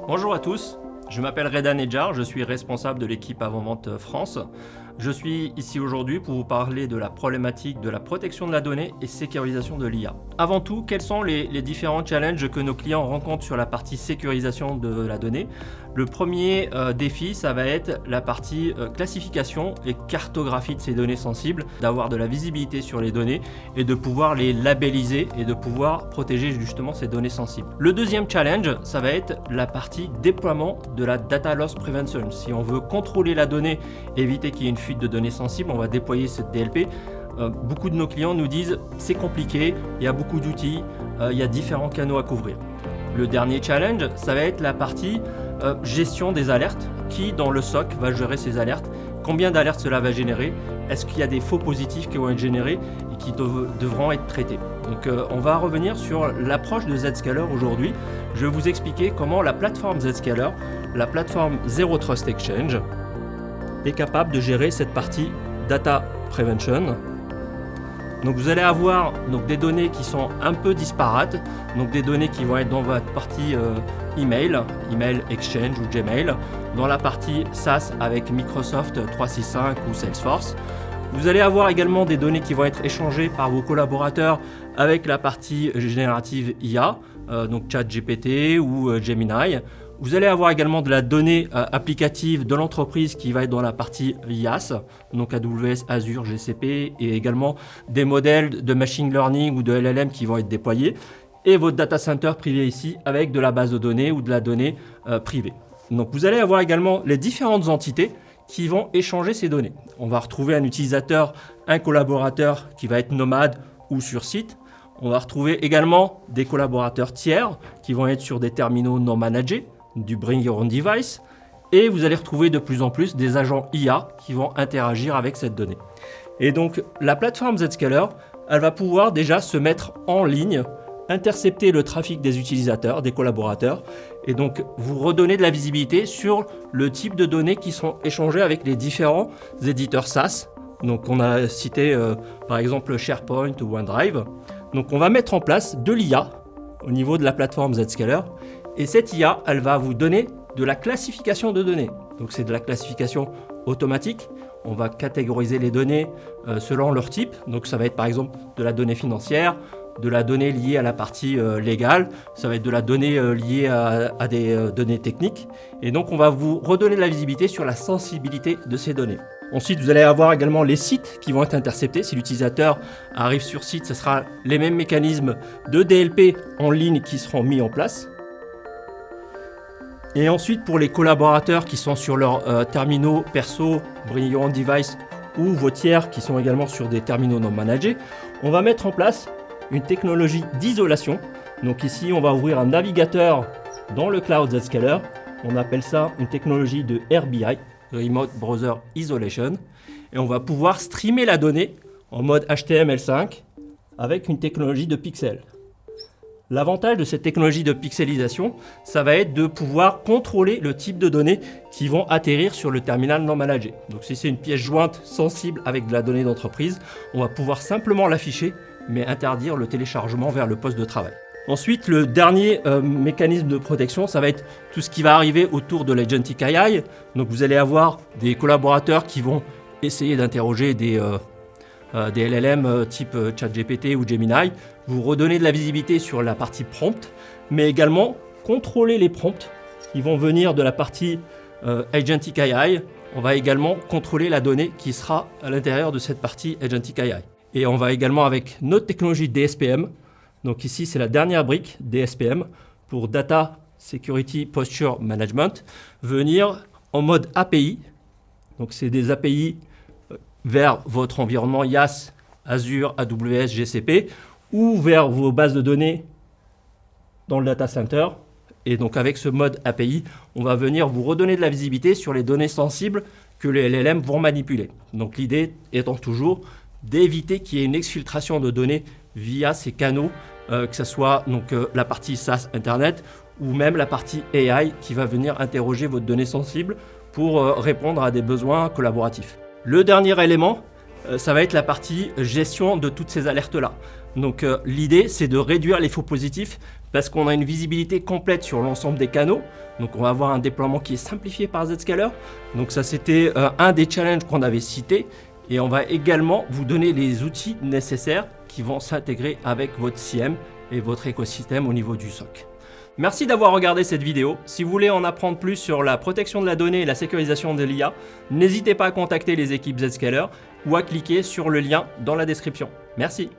Bonjour à tous, je m'appelle Reda Nedjar, je suis responsable de l'équipe avant-vente France. Je suis ici aujourd'hui pour vous parler de la problématique de la protection de la donnée et sécurisation de l'IA. Avant tout, quels sont les différents challenges que nos clients rencontrent sur la partie sécurisation de la donnée? Le premier défi, ça va être la partie classification et cartographie de ces données sensibles, d'avoir de la visibilité sur les données et de pouvoir les labelliser et de pouvoir protéger justement ces données sensibles. Le deuxième challenge, ça va être la partie déploiement de la Data Loss Prevention. Si on veut contrôler la donnée, éviter qu'il y ait une fuite de données sensibles, on va déployer cette DLP. Beaucoup de nos clients nous disent c'est compliqué, il y a beaucoup d'outils, il y a différents canaux à couvrir. Le dernier challenge, ça va être la partie gestion des alertes. Qui dans le SOC va gérer ces alertes? Combien d'alertes cela va générer? Est-ce qu'il y a des faux positifs qui vont être générés et qui devront être traités? Donc on va revenir sur l'approche de Zscaler aujourd'hui. Je vais vous expliquer comment la plateforme Zscaler, la plateforme Zero Trust Exchange, est capable de gérer cette partie Data Prevention. Donc vous allez avoir des données qui sont un peu disparates, donc des données qui vont être dans votre partie email Exchange ou Gmail, dans la partie SaaS avec Microsoft 365 ou Salesforce. Vous allez avoir également des données qui vont être échangées par vos collaborateurs avec la partie générative IA, donc ChatGPT ou Gemini. Vous allez avoir également de la donnée applicative de l'entreprise qui va être dans la partie IaaS, donc AWS, Azure, GCP, et également des modèles de machine learning ou de LLM qui vont être déployés, et votre data center privé ici avec de la base de données ou de la donnée privée. Donc vous allez avoir également les différentes entités qui vont échanger ces données. On va retrouver un utilisateur, un collaborateur qui va être nomade ou sur site. On va retrouver également des collaborateurs tiers qui vont être sur des terminaux non managés, du Bring Your Own Device, et vous allez retrouver de plus en plus des agents IA qui vont interagir avec cette donnée. Et donc la plateforme Zscaler, elle va pouvoir déjà se mettre en ligne, intercepter le trafic des utilisateurs, des collaborateurs, et donc vous redonner de la visibilité sur le type de données qui sont échangées avec les différents éditeurs SaaS. Donc on a cité par exemple SharePoint ou OneDrive. Donc on va mettre en place de l'IA au niveau de la plateforme Zscaler. Et cette IA, elle va vous donner de la classification de données. Donc c'est de la classification automatique. On va catégoriser les données selon leur type. Donc ça va être par exemple de la donnée financière, de la donnée liée à la partie légale, ça va être de la donnée liée à des données techniques. Et donc on va vous redonner de la visibilité sur la sensibilité de ces données. Ensuite, vous allez avoir également les sites qui vont être interceptés. Si l'utilisateur arrive sur site, ce sera les mêmes mécanismes de DLP en ligne qui seront mis en place. Et ensuite, pour les collaborateurs qui sont sur leurs terminaux perso, Bring Your Own Device ou vos tiers qui sont également sur des terminaux non managés, on va mettre en place une technologie d'isolation. Donc ici, on va ouvrir un navigateur dans le cloud Zscaler. On appelle ça une technologie de RBI, Remote Browser Isolation. Et on va pouvoir streamer la donnée en mode HTML5 avec une technologie de pixel. L'avantage de cette technologie de pixelisation, ça va être de pouvoir contrôler le type de données qui vont atterrir sur le terminal non managé. Donc si c'est une pièce jointe sensible avec de la donnée d'entreprise, on va pouvoir simplement l'afficher, mais interdire le téléchargement vers le poste de travail. Ensuite, le dernier mécanisme de protection, ça va être tout ce qui va arriver autour de l'Agentic AI. Donc vous allez avoir des collaborateurs qui vont essayer d'interroger des LLM type ChatGPT ou Gemini, vous redonner de la visibilité sur la partie prompt, mais également contrôler les prompts qui vont venir de la partie Agentic AI. On va également contrôler la donnée qui sera à l'intérieur de cette partie Agentic AI. Et on va également avec notre technologie DSPM, donc ici c'est la dernière brique DSPM pour Data Security Posture Management, venir en mode API. Donc c'est des API vers votre environnement IaaS, Azure, AWS, GCP, ou vers vos bases de données dans le data center. Et donc avec ce mode API, on va venir vous redonner de la visibilité sur les données sensibles que les LLM vont manipuler. Donc l'idée étant toujours d'éviter qu'il y ait une exfiltration de données via ces canaux, que ce soit la partie SaaS Internet ou même la partie AI qui va venir interroger votre donnée sensible pour répondre à des besoins collaboratifs. Le dernier élément, ça va être la partie gestion de toutes ces alertes-là. Donc l'idée, c'est de réduire les faux positifs parce qu'on a une visibilité complète sur l'ensemble des canaux. Donc on va avoir un déploiement qui est simplifié par Zscaler. Donc ça, c'était un des challenges qu'on avait cités. Et on va également vous donner les outils nécessaires qui vont s'intégrer avec votre SIEM et votre écosystème au niveau du SOC. Merci d'avoir regardé cette vidéo. Si vous voulez en apprendre plus sur la protection de la donnée et la sécurisation de l'IA, n'hésitez pas à contacter les équipes Zscaler ou à cliquer sur le lien dans la description. Merci.